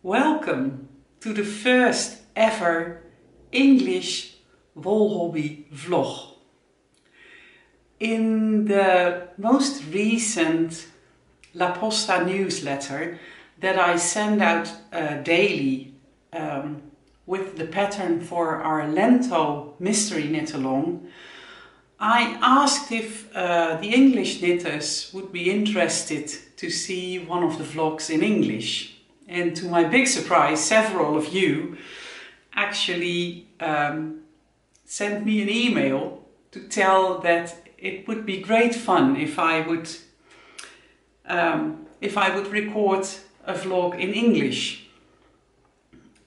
Welcome to the first ever English Wolhobby vlog. In the most recent La Posta newsletter that I send out daily with the pattern for our Lentil mystery knit along, I asked if the English knitters would be interested to see one of the vlogs in English. And to my big surprise, several of you actually sent me an email to tell that it would be great fun if I would record a vlog in English.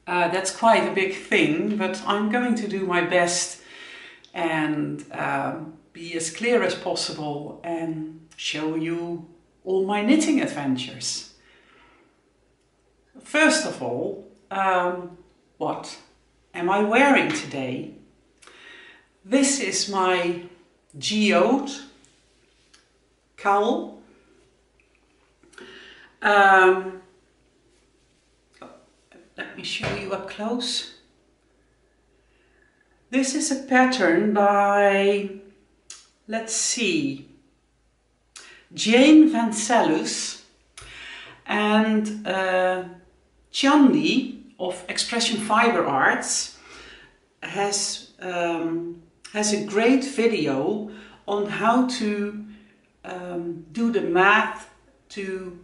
That's quite a big thing, but I'm going to do my best and be as clear as possible and show you all my knitting adventures. First of all, what am I wearing today? This is my Geode Cowell. Let me show you up close. This is a pattern by, let's see, Jane Van Sellus and Chandi of Expression Fiber Arts has a great video on how to do the math to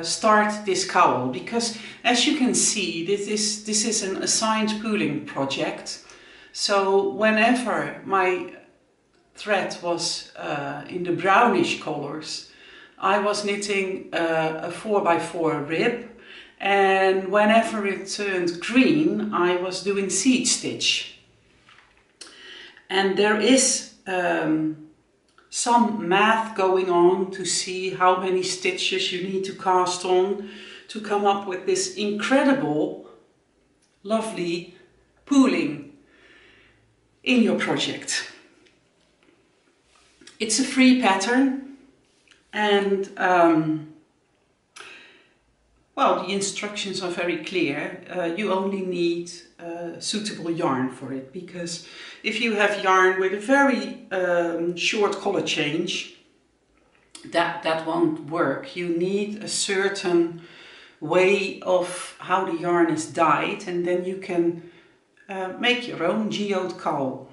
start this cowl, because as you can see this is an assigned pooling project. So whenever my thread was in the brownish colors, I was knitting a 4x4 rib, and whenever it turned green I was doing seed stitch. And there is some math going on to see how many stitches you need to cast on to come up with this incredible, lovely pooling in your project. It's a free pattern, and well, the instructions are very clear. You only need suitable yarn for it, because if you have yarn with a very short color change, that won't work. You need a certain way of how the yarn is dyed, and then you can make your own Geode Cowell.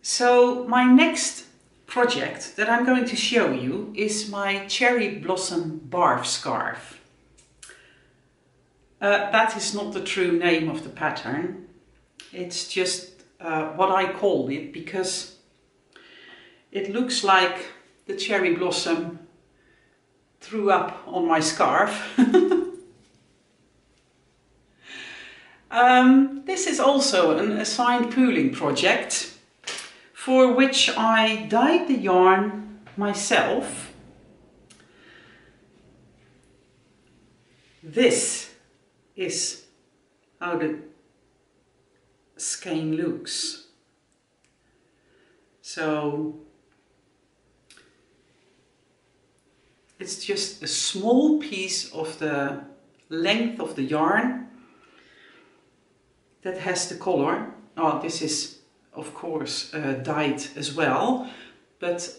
So my next project that I'm going to show you is my cherry blossom barf scarf. That is not the true name of the pattern. It's just what I called it because it looks like the cherry blossom threw up on my scarf. This is also an assigned pooling project, for which I dyed the yarn myself. This is how the skein looks. So it's just a small piece of the length of the yarn that has the color. Oh, this is of course dyed as well, but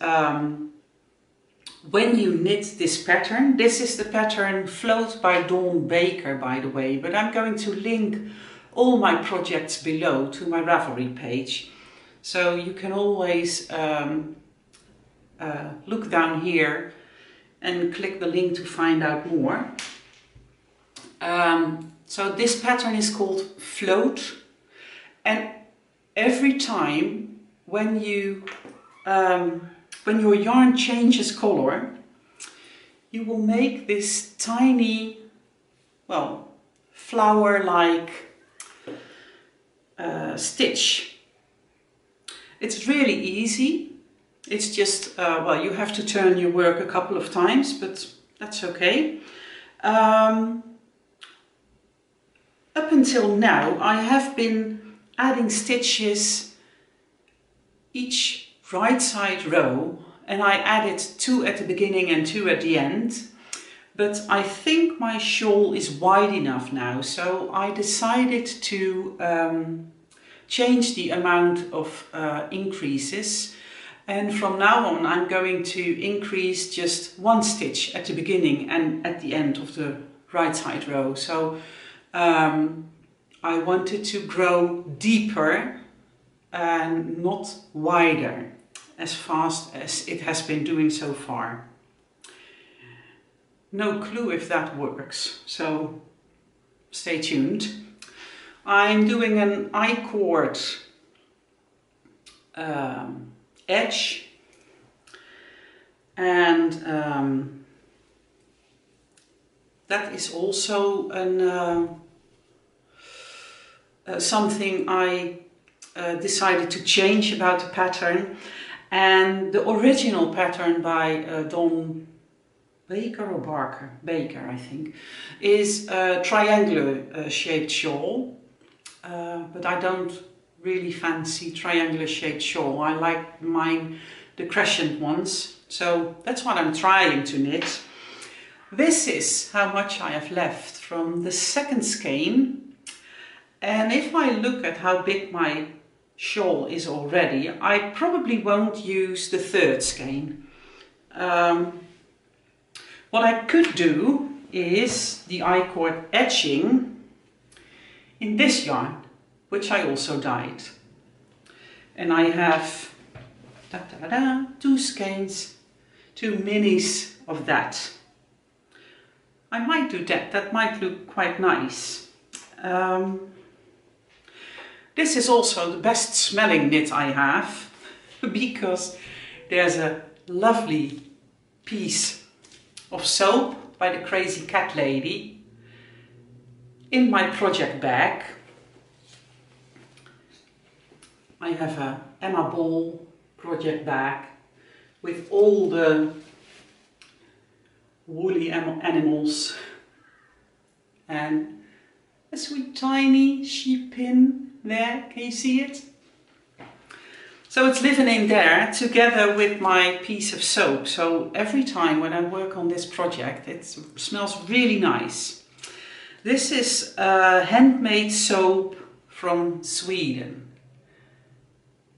when you knit this pattern, this is the pattern Float by Dawn Baker, by the way, but I'm going to link all my projects below to my Ravelry page, so you can always look down here and click the link to find out more. So this pattern is called Float, and every time when your yarn changes color, you will make this tiny, well, flower-like stitch. It's really easy. It's just, well, you have to turn your work a couple of times, but that's okay. Up until now, I have been adding stitches each right side row and I added 2 at the beginning and 2 at the end. But I think my shawl is wide enough now, so I decided to change the amount of increases. And from now on I'm going to increase just 1 stitch at the beginning and at the end of the right side row. So I wanted to grow deeper and not wider as fast as it has been doing so far. No clue if that works, so stay tuned. I'm doing an I-cord edge, and that is also something I decided to change about the pattern. And the original pattern by Don Baker or Barker? Baker, I think, is a triangular shaped shawl, but I don't really fancy triangular shaped shawl. I like mine the crescent ones, so that's what I'm trying to knit. This is how much I have left from the second skein, and if I look at how big my shawl is already, I probably won't use the third skein. What I could do is the I-cord edging in this yarn, which I also dyed. And I have 2 skeins, 2 minis of that. I might do that, that might look quite nice. This is also the best smelling knit I have, because there's a lovely piece of soap by the Crazy Cat Lady in my project bag. I have a Emma Ball project bag with all the woolly animals and a sweet tiny sheep pin there. Can you see it? So it's living in there together with my piece of soap. So every time when I work on this project, it smells really nice. This is handmade soap from Sweden.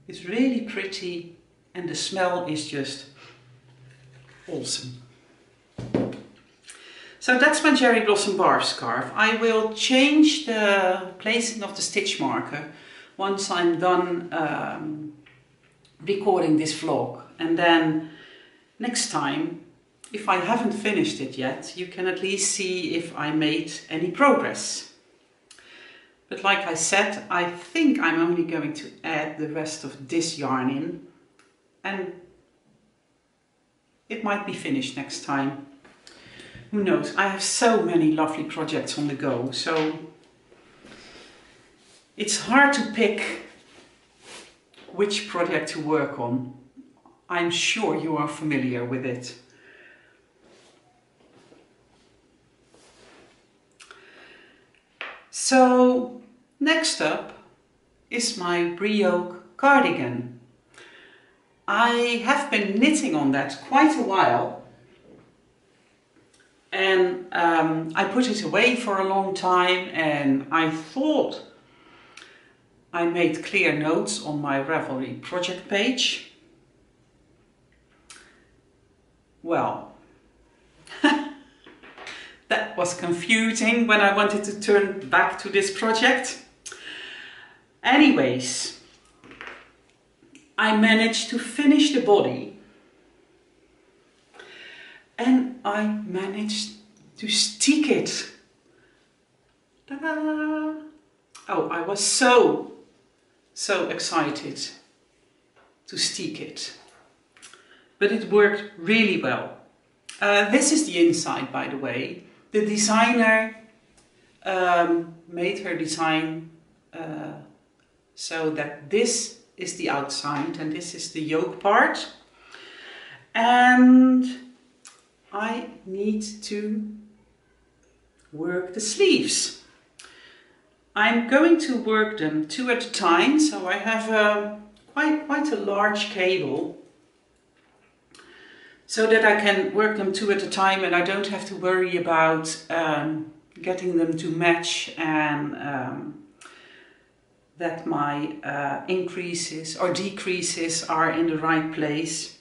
It's really pretty and the smell is just awesome. So that's my Cherry Blossom Barb scarf. I will change the placing of the stitch marker once I'm done recording this vlog, and then next time, if I haven't finished it yet, you can at least see if I made any progress. But like I said, I think I'm only going to add the rest of this yarn in, and it might be finished next time. Who knows? I have so many lovely projects on the go, so it's hard to pick which project to work on. I'm sure you are familiar with it. So next up is my Brio Cardigan. I have been knitting on that quite a while, and I put it away for a long time, and I thought I made clear notes on my Ravelry project page. Well, that was confusing when I wanted to turn back to this project. Anyways, I managed to finish the body and I managed to stick it. Ta-da! Oh, I was so excited to stick it, but it worked really well. This is the inside, by the way. The designer made her design so that this is the outside and this is the yoke part, and I need to work the sleeves. I'm going to work them 2 at a time, so I have quite a large cable, so that I can work them 2 at a time and I don't have to worry about getting them to match, and that my increases or decreases are in the right place.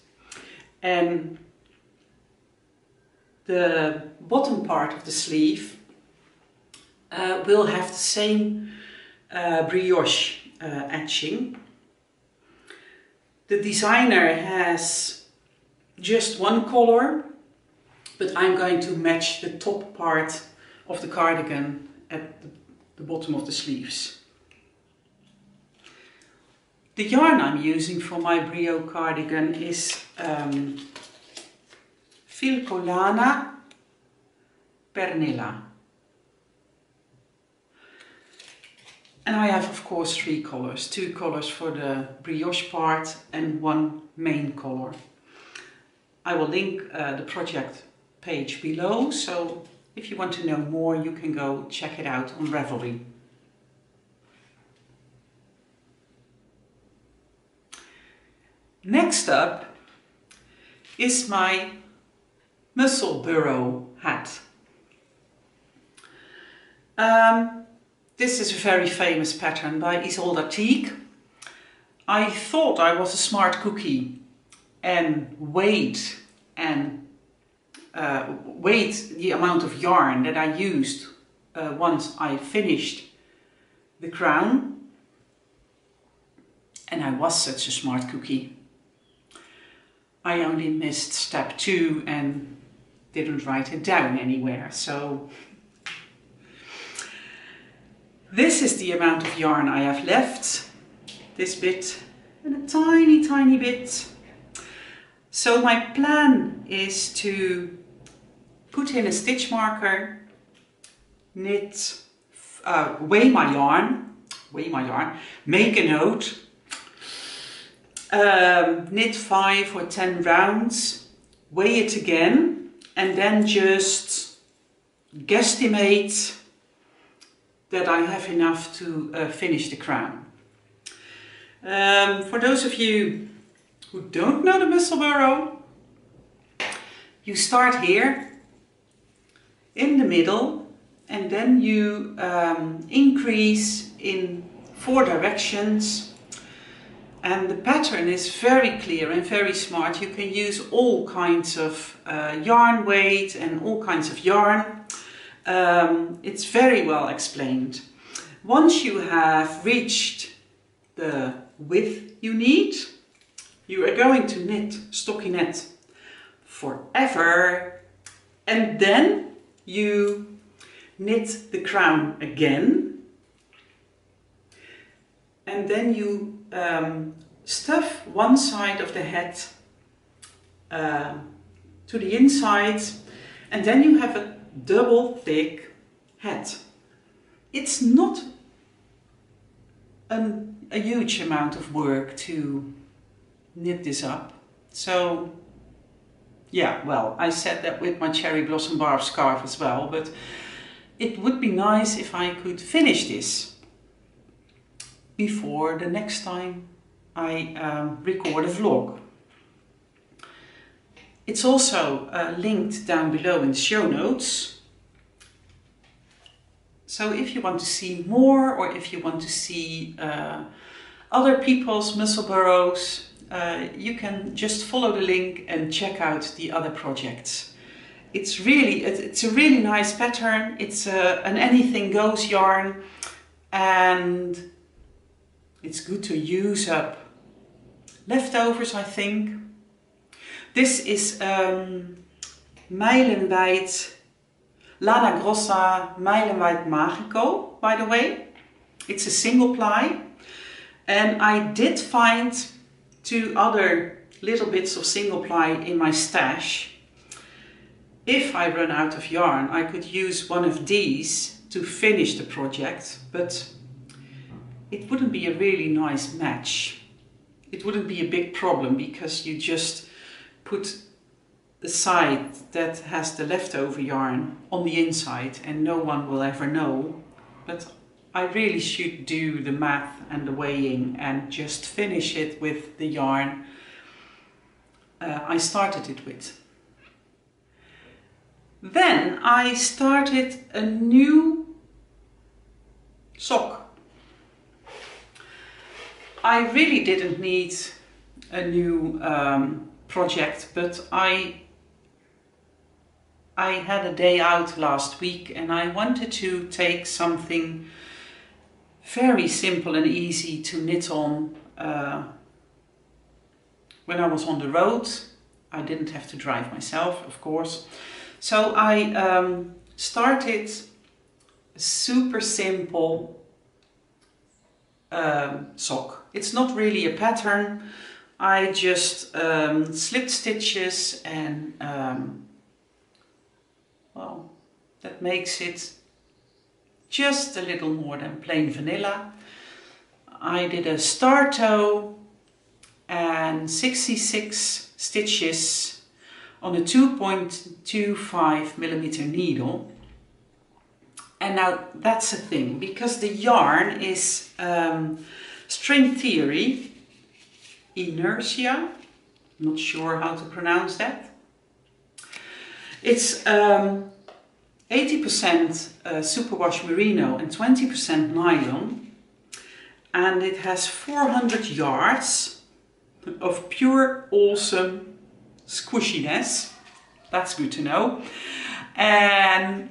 And the bottom part of the sleeve will have the same brioche etching. The designer has just one color, but I'm going to match the top part of the cardigan at the bottom of the sleeves. The yarn I'm using for my Brio cardigan is Filcolana Pernilla. And I have of course 3 colors, 2 colors for the brioche part and 1 main color. I will link the project page below, so if you want to know more you can go check it out on Ravelry. Next up is my mussel burrow hat. This is a very famous pattern by Isolde Teague. I thought I was a smart cookie and weighed the amount of yarn that I used once I finished the crown, and I was such a smart cookie. I only missed step 2 and didn't write it down anywhere, so this is the amount of yarn I have left, this bit and a tiny bit. So my plan is to put in a stitch marker, knit, weigh my yarn, make a note, knit 5 or 10 rounds, weigh it again, and then just guesstimate that I have enough to finish the crown. For those of you who don't know the mussel burrow, you start here in the middle and then you increase in 4 directions, and the pattern is very clear and very smart. You can use all kinds of yarn weight and all kinds of yarn. It's very well explained. Once you have reached the width you need, you are going to knit stockinette forever, and then you knit the crown again, and then you stuff one side of the hat to the inside, and then you have a double thick hat. It's not a huge amount of work to knit this up. So yeah, well, I said that with my cherry blossom barb scarf as well, but it would be nice if I could finish this before the next time I record a vlog. It's also linked down below in the show notes. So if you want to see more, or if you want to see other people's mussel burrows, you can just follow the link and check out the other projects. It's a really nice pattern. It's an anything goes yarn, and it's good to use up leftovers, I think. This is Meilenwijd Lana Grossa Meilenwijd Magico, by the way. It's a single ply, and I did find 2 other little bits of single ply in my stash. If I run out of yarn, I could use one of these to finish the project, but it wouldn't be a really nice match. It wouldn't be a big problem, because you just put the side that has the leftover yarn on the inside and no one will ever know. But I really should do the math and the weighing and just finish it with the yarn I started it with. Then I started a new sock. I really didn't need a new project, but I had a day out last week and I wanted to take something very simple and easy to knit on when I was on the road. I didn't have to drive myself, of course. So I started a super simple sock. It's not really a pattern. I just slipped stitches and well, that makes it just a little more than plain vanilla. I did a star toe and 66 stitches on a 2.25mm needle. And now that's a thing, because the yarn is string theory, inertia, not sure how to pronounce that. It's 80% superwash merino and 20% nylon, and it has 400 yards of pure awesome squishiness. That's good to know. And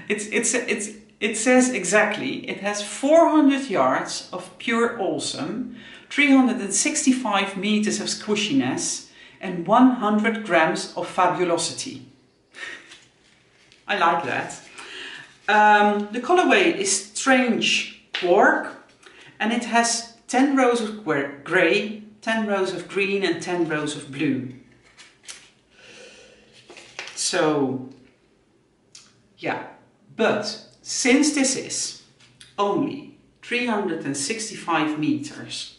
it says exactly, it has 400 yards of pure awesome, 365 meters of squishiness, and 100 grams of fabulosity. I like that. The colorway is Strange Quark, and it has 10 rows of grey, 10 rows of green and 10 rows of blue. So, yeah, but since this is only 365 meters,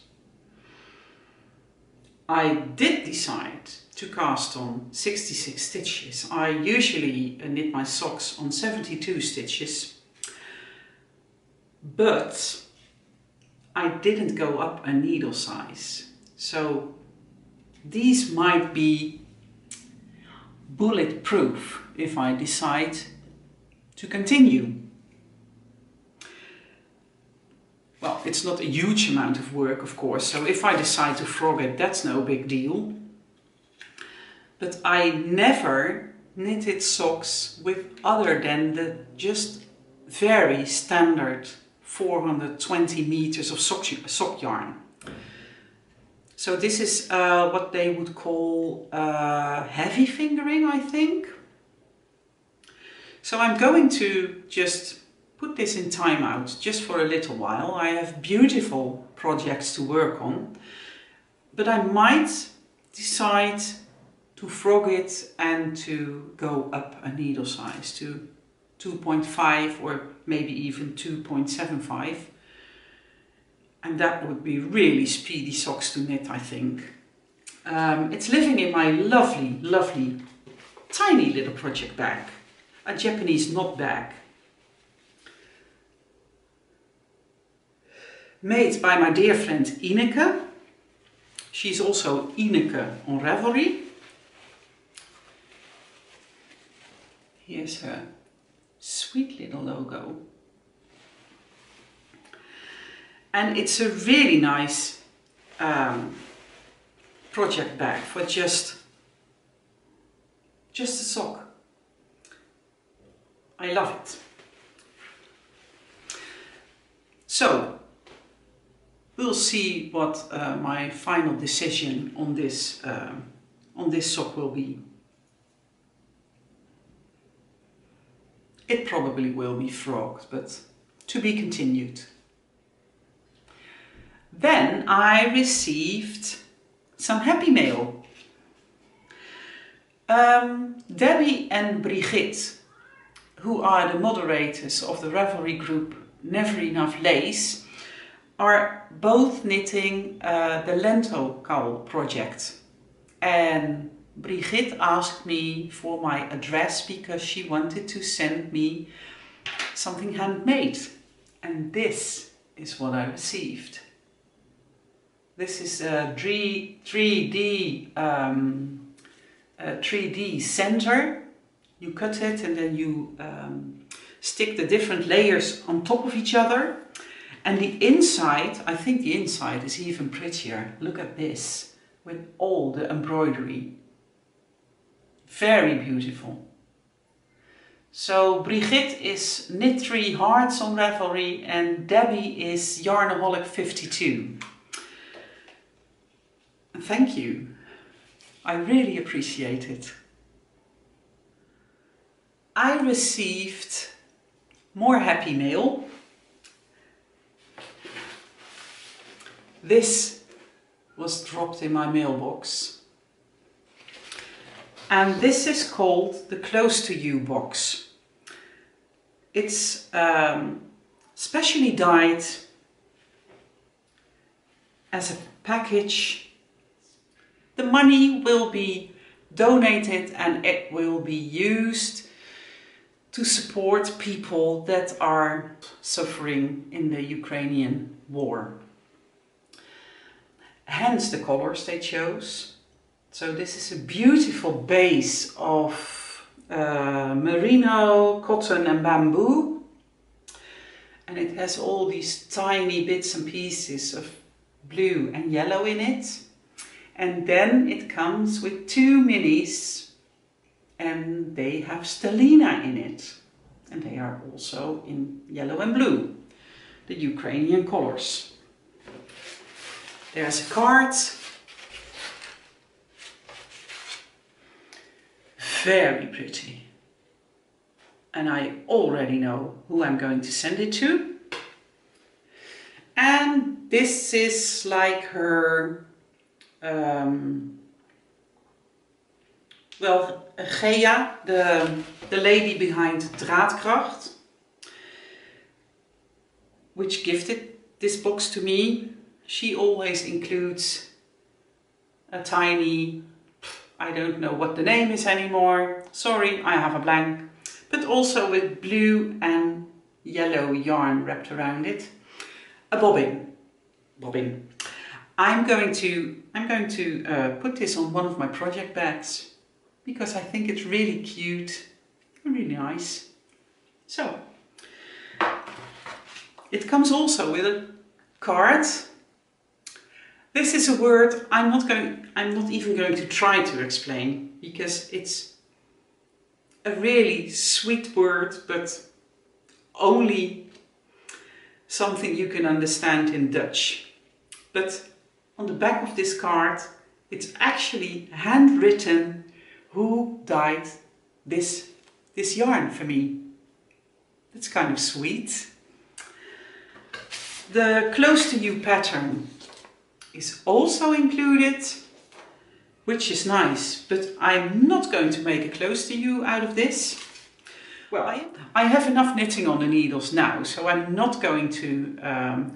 I did decide to cast on 66 stitches. I usually knit my socks on 72 stitches, but I didn't go up a needle size. So these might be bulletproof if I decide to continue. Well, it's not a huge amount of work, of course, so if I decide to frog it, that's no big deal. But I never knitted socks with other than the just very standard 420 meters of sock yarn. So this is what they would call heavy fingering, I think. So I'm going to just put this in timeout just for a little while. I have beautiful projects to work on, but I might decide to frog it and to go up a needle size to 2.5 or maybe even 2.75. And that would be really speedy socks to knit, I think. It's living in my lovely, lovely, tiny little project bag, a Japanese knot bag. Made by my dear friend Ineke. She's also Ineke on Ravelry. Here's her sweet little logo. And it's a really nice project bag for just a sock. I love it. So, we'll see what my final decision on this sock will be. It probably will be frogged, but to be continued. Then I received some happy mail. Debbie and Brigitte, who are the moderators of the Ravelry group Never Enough Lace, are both knitting the Lentil cowl project. And Brigitte asked me for my address because she wanted to send me something handmade. And this is what I received. This is a 3D center. You cut it and then you stick the different layers on top of each other. And the inside, I think the inside is even prettier. Look at this, with all the embroidery. Very beautiful. So Brigitte is Knit 3 Hearts on Ravelry and Debbie is Yarnaholic 52. Thank you. I really appreciate it. I received more happy mail. This was dropped in my mailbox. And this is called the Close to You box. It's specially dyed as a package. The money will be donated and it will be used to support people that are suffering in the Ukrainian war. Hence the colors they chose. So this is a beautiful base of merino, cotton and bamboo. And it has all these tiny bits and pieces of blue and yellow in it. And then it comes with 2 minis and they have stellina in it. And they are also in yellow and blue, the Ukrainian colors. There's a card. Very pretty. And I already know who I'm going to send it to. And this is like her, well, Gea, the lady behind Draadkracht, which gifted this box to me. She always includes a tiny, I don't know what the name is anymore, sorry, I have a blank, but also with blue and yellow yarn wrapped around it. A bobbin. I'm going to put this on one of my project bags because I think it's really cute and really nice. So, it comes also with a card. This is a word I'm not even going to try to explain because it's a really sweet word, but only something you can understand in Dutch. But on the back of this card, it's actually handwritten who dyed this yarn for me. That's kind of sweet. The Close to You pattern is also included, which is nice, but I'm not going to make a Close to You out of this. Well, I have enough knitting on the needles now, so I'm not going to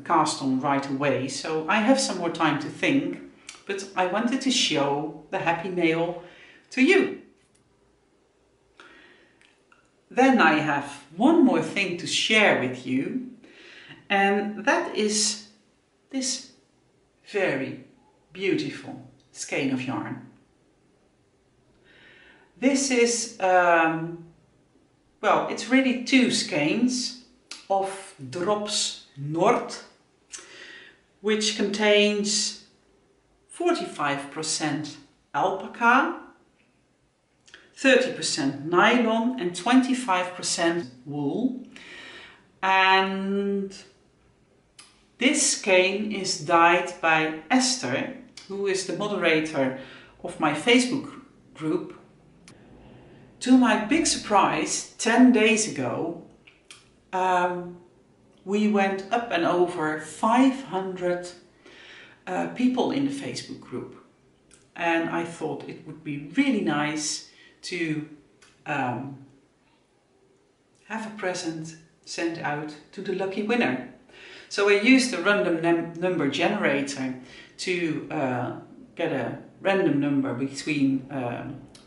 cast on right away, so I have some more time to think, but I wanted to show the happy mail to you. Then I have one more thing to share with you, and that is this very beautiful skein of yarn. This is, well, it's really 2 skeins of Drops Nord, which contains 45% alpaca, 30% nylon and 25% wool. And this skein is dyed by Esther, who is the moderator of my Facebook group. To my big surprise, 10 days ago, we went up and over 500 people in the Facebook group. And I thought it would be really nice to have a present sent out to the lucky winner. So I used a random number generator to get a random number between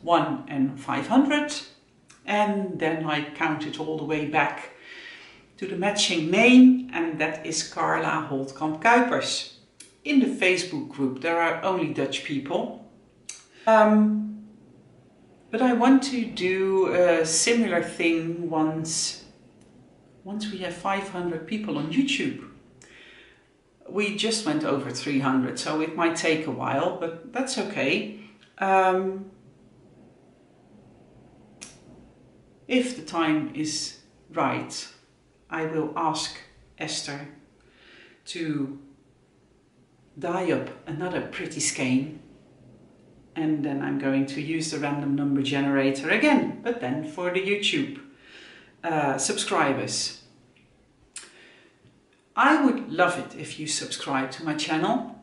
1 and 500, and then I counted all the way back to the matching name, and that is Carla Holtkamp Kuipers. in the Facebook group there are only Dutch people. But I want to do a similar thing once we have 500 people on YouTube. We just went over 300, so it might take a while, but that's okay. If the time is right, I will ask Esther to dye up another pretty skein, and then I'm going to use the random number generator again, but then for the YouTube subscribers. I would love it if you subscribe to my channel,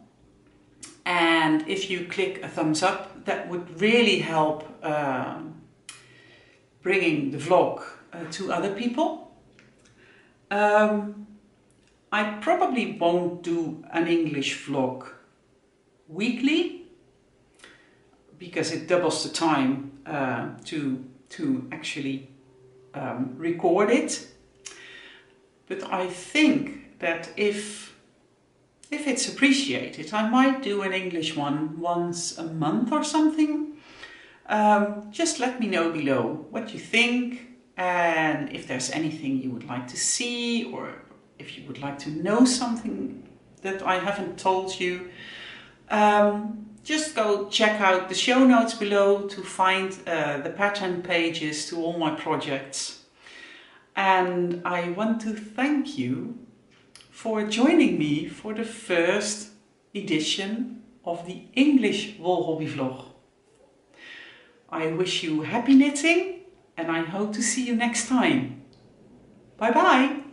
and if you click a thumbs up, that would really help bringing the vlog to other people. I probably won't do an English vlog weekly because it doubles the time to actually record it. But I think that if it's appreciated, I might do an English one once a month or something. Just let me know below what you think, and if there's anything you would like to see, or if you would like to know something that I haven't told you. Just go check out the show notes below to find the pattern pages to all my projects. And I want to thank you for joining me for the first edition of the English Wolhobby vlog. I wish you happy knitting, and I hope to see you next time. Bye bye!